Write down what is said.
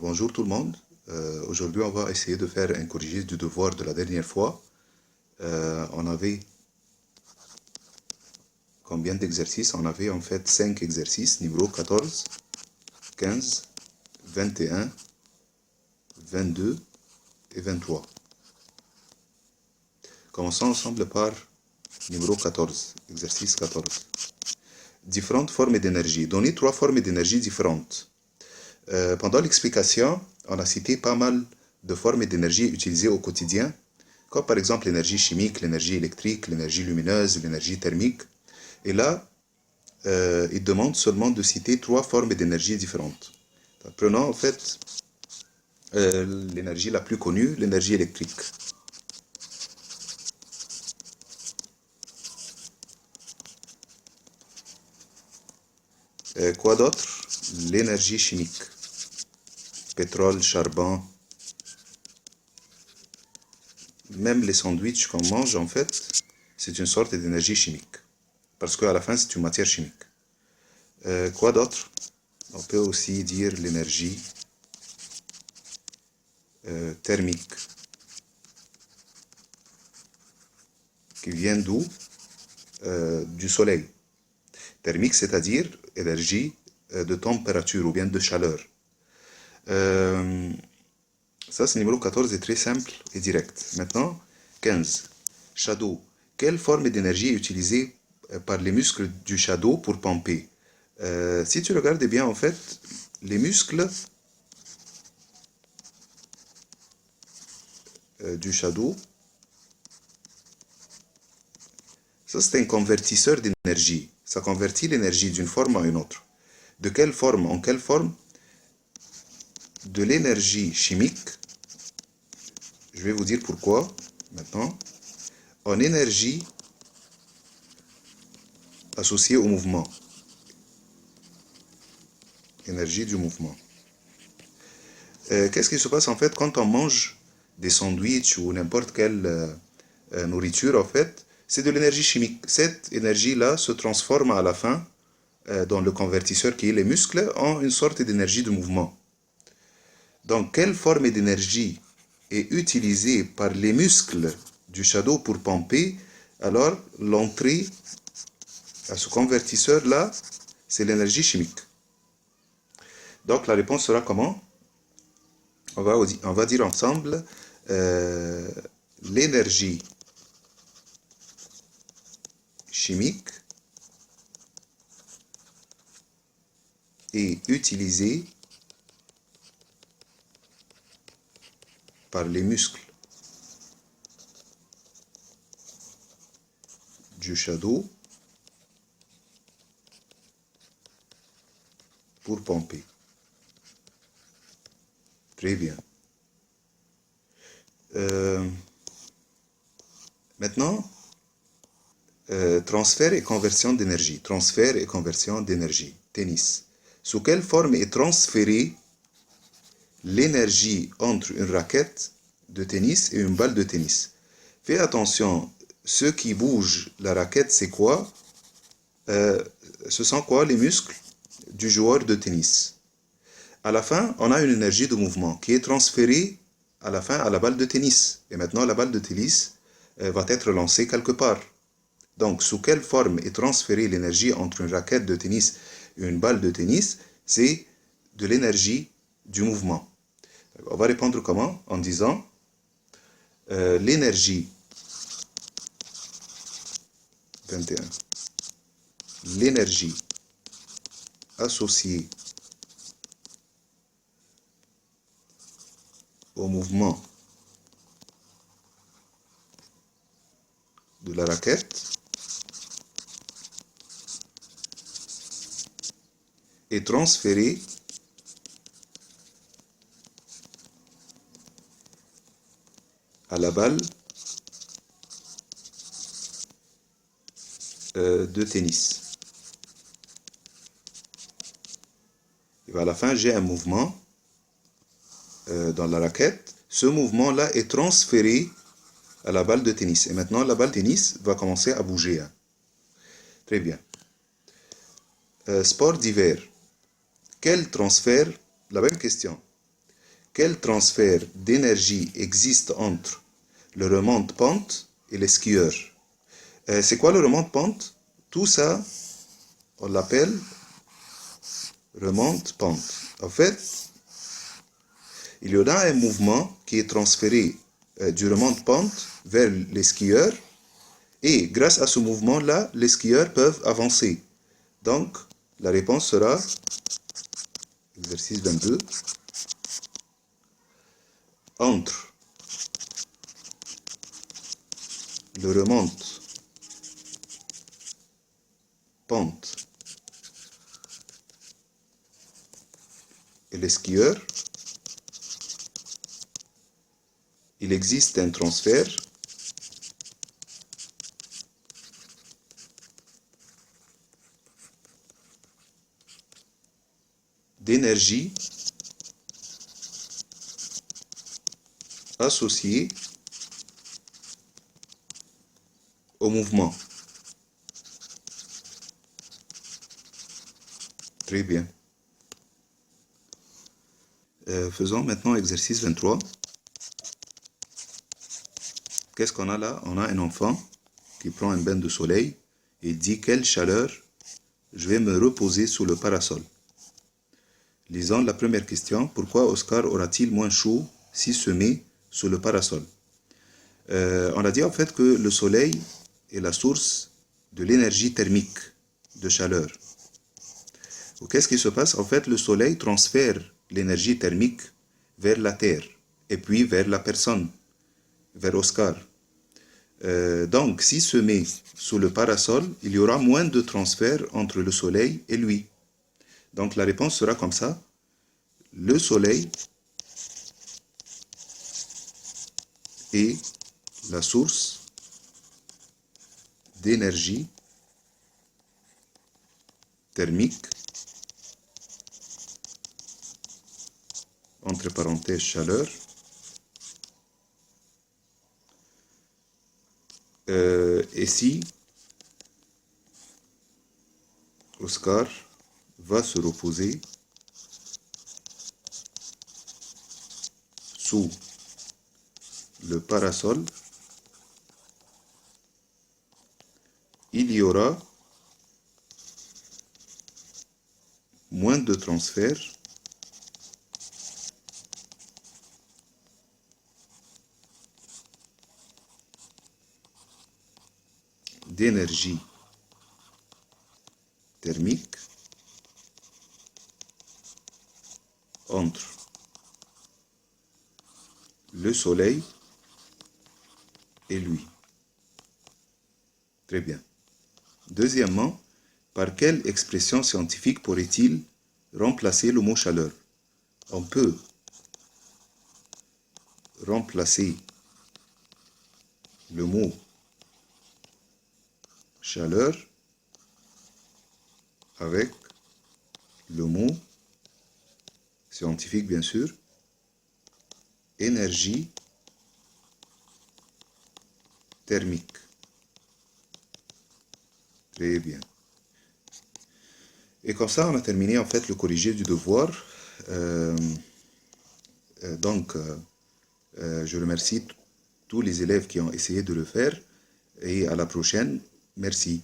Bonjour tout le monde. Aujourd'hui, on va essayer de faire un corrigé du devoir de la dernière fois. On avait combien d'exercices? On avait en fait 5 exercices, numéro 14, 15, 21, 22 et 23. Commençons ensemble par numéro 14, exercice 14. Différentes formes d'énergie. Donnez 3 formes d'énergie différentes. Pendant l'explication, on a cité pas mal de formes d'énergie utilisées au quotidien, comme par exemple l'énergie chimique, l'énergie électrique, l'énergie lumineuse, l'énergie thermique. Et là, il demande seulement de citer 3 formes d'énergie différentes. Donc, prenons en fait l'énergie la plus connue, l'énergie électrique. Quoi d'autre? L'énergie chimique. Pétrole, charbon. Même les sandwichs qu'on mange, en fait, c'est une sorte d'énergie chimique. Parce qu'à la fin, c'est une matière chimique. Quoi d'autre? On peut aussi dire l'énergie thermique. Qui vient d'où? Du soleil. Thermique, c'est-à-dire énergie de température ou bien de chaleur. Ça, c'est numéro 14 est très simple et direct. Maintenant, 15. Shadow. Quelle forme d'énergie est utilisée par les muscles du shadow pour pomper? Si tu regardes bien, en fait, les muscles du shadow, ça c'est un convertisseur d'énergie. Ça convertit l'énergie d'une forme à une autre. De quelle forme? En quelle forme? De l'énergie chimique. Je vais vous dire pourquoi maintenant. En énergie associée au mouvement. Énergie du mouvement. Qu'est-ce qui se passe en fait quand on mange des sandwichs ou n'importe quelle nourriture en fait? C'est de l'énergie chimique. Cette énergie-là se transforme à la fin dans le convertisseur qui est les muscles en une sorte d'énergie de mouvement. Donc, quelle forme d'énergie est utilisée par les muscles du shadow pour pomper? Alors, l'entrée à ce convertisseur-là, c'est l'énergie chimique. Donc, la réponse sera comment? On va dire ensemble l'énergie chimique est utilisée par les muscles du shadow pour pomper. Très bien. Maintenant, transfert et conversion d'énergie. Transfert et conversion d'énergie. Tennis. Sous quelle forme est transférée l'énergie entre une raquette de tennis et une balle de tennis? Fais attention, ce qui bouge la raquette, c'est quoi? Ce sont quoi? Les muscles du joueur de tennis. À la fin, on a une énergie de mouvement qui est transférée à la fin à la balle de tennis. Et maintenant, la balle de tennis va être lancée quelque part. Donc, sous quelle forme est transférée l'énergie entre une raquette de tennis et une balle de tennis? C'est de l'énergie du mouvement. On va répondre comment? En disant l'énergie 21. L'énergie associée au mouvement de la raquette est transférée à la balle de tennis. Et à la fin, j'ai un mouvement dans la raquette. Ce mouvement-là est transféré à la balle de tennis. Et maintenant, la balle de tennis va commencer à bouger. Très bien. Sport d'hiver. Quel transfert? La même question. quel transfert d'énergie existe entre le remonte-pente et les skieurs? C'est quoi le remonte-pente? Tout ça, on l'appelle remonte-pente. En fait, il y aura un mouvement qui est transféré du remonte-pente vers les skieurs et grâce à ce mouvement-là, les skieurs peuvent avancer. Donc, la réponse sera exercice 22. Entre le remonte-pente et les skieurs, il existe un transfert d'énergie associée au mouvement. Très bien. Faisons maintenant exercice 23. Qu'est-ce qu'on a là? On a un enfant qui prend un bain de soleil et dit quelle chaleur, je vais me reposer sous le parasol. Lisons la première question. Pourquoi Oscar aura-t-il moins chaud s'il se met sous le parasol? On a dit en fait que le soleil est la source de l'énergie thermique de chaleur. Qu'est-ce qui se passe? En fait, le soleil transfère l'énergie thermique vers la Terre et puis vers la personne, vers Oscar. Donc, s'il se met sous le parasol, il y aura moins de transfert entre le soleil et lui. Donc, la réponse sera comme ça. Le soleil est la source d'énergie thermique, entre parenthèses chaleur, et si Oscar va se reposer sous le parasol, il y aura moins de transfert d'énergie thermique entre le soleil et lui. Très bien. Deuxièmement, par quelle expression scientifique pourrait-il remplacer le mot chaleur? On peut remplacer le mot chaleur avec le mot scientifique, bien sûr, énergie thermique. Très bien. Et comme ça, on a terminé en fait le corrigé du devoir. Je remercie tous les élèves qui ont essayé de le faire et à la prochaine. Merci.